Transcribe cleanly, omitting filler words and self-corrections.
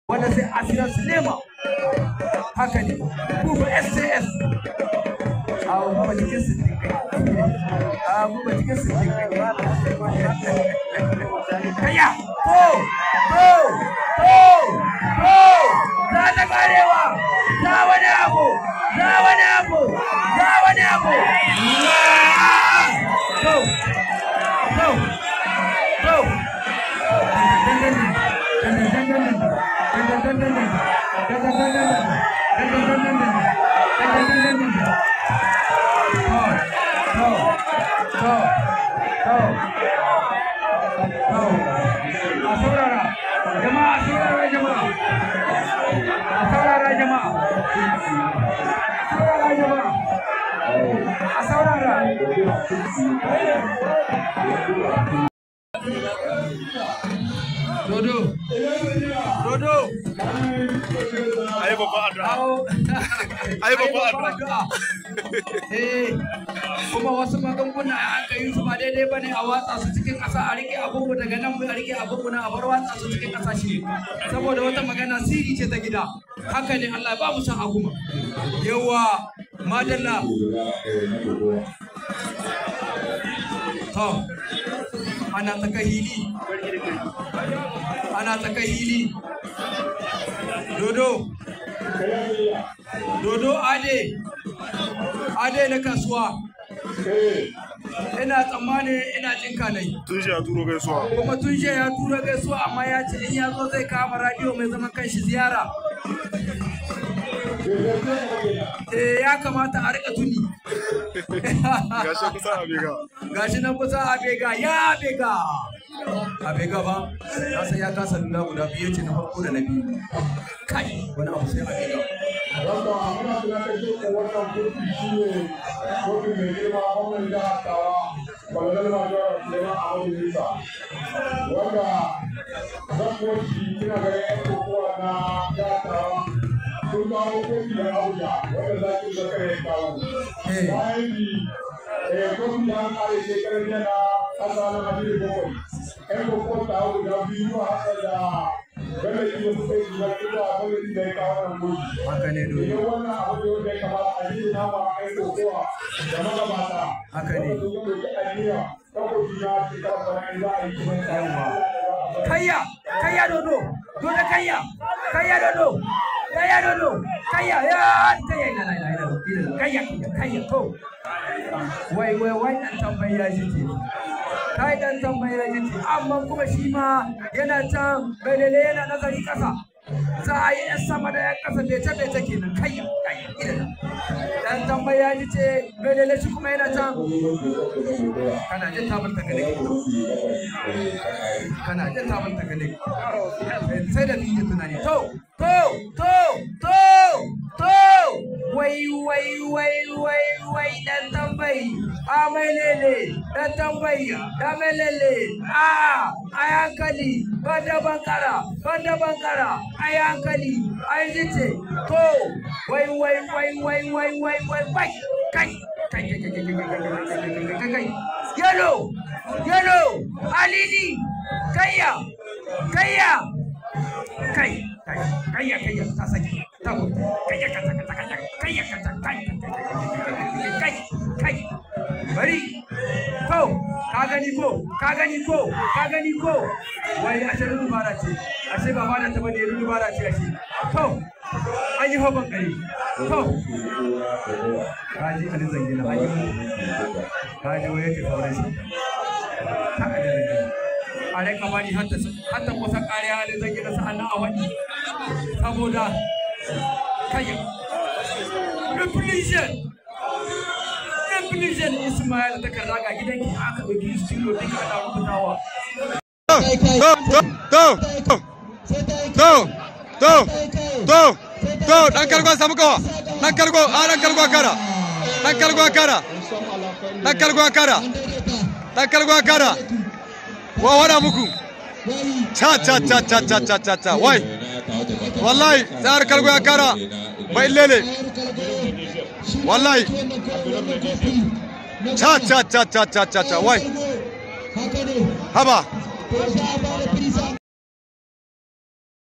wanda sai Asira Sulema haka ne Buba SAS Buba cikin siddiƙai Buba cikin siddiƙai kaya to za ta karewa za wani abu Dodo ai babba addu'a kuma wasu magunguna an kai su ba daidai bane a watsa su cikin ƙasa a rike abubu daga nan a rike abubu na a bar watsa su cikin ƙasa shi saboda wata magana sirri ce ta gida haka ne Allah ba mu san aguma yawa madalla to ana tsaka hili dodo ade na kasuwa ina tsammani ina jinka nai tun ya turo gaisuwa kuma tun ya turo gaisuwa amma ya ce in ya zo zai kama radio mai zaman kanshi ziyara ya kamata a rika tuni gashi nan kusa a bega ya bega a bega ba ya sai ya kasa nuna guda biyu ce na farko da na biyu kai wani abu sai a bega wanda muna tunatar da wannan kurfi shi ne kurfi mai girma wannan da tawa kwallon majiyar suleiman ahmadu nisa wanda zafuwarci kina ga yan kokowa na datawa sun kawo kofi da abuja wanda za ki zaka ya kawo bayan bi kofi da an kare shekarar yana kasa na madrid bakwai yan kokowa ta hau da biyu a haka da wanda shi da suka yi da kuma wanda da ya kawo nan kofi haka ne dole wannan abu da ya kamata a yi nama a yi kokowa da magabata haka ne kayya dodo kayya to wai dan tambaya jiki kai dan tambaya jiki amma kuma shi ma yana can belele yana nazari kasa za a yi yan sama da yan kasa bece kenan kayya dan tambaya ce belele shi kuma yana can kana jin tabar ta gane sai da niyyar tunani to wai dan tambayi amelele dan tambayi amelele a hankali banda bankara a hankali ai zice to wai kai yalo alini kayya ta saki ta kai bari ko ka gani ko wai ashe dubara ce ashe ba ma da ta bane dubara ce ashe to an yi hoban kare to kaji ali zangina an yi kaji waye ke sauran shi a rai kamani hatta kusa kariya ali zangina sa'an a wani saboda kayan replication Ismail ta kaza ga gidanki aka ɗauki studio duka ana rubutawa dan kargo samu kawa dan kargo akara wa wada muku cha wai wallahi tsar kargo akara bai lele wallahi cha wai haba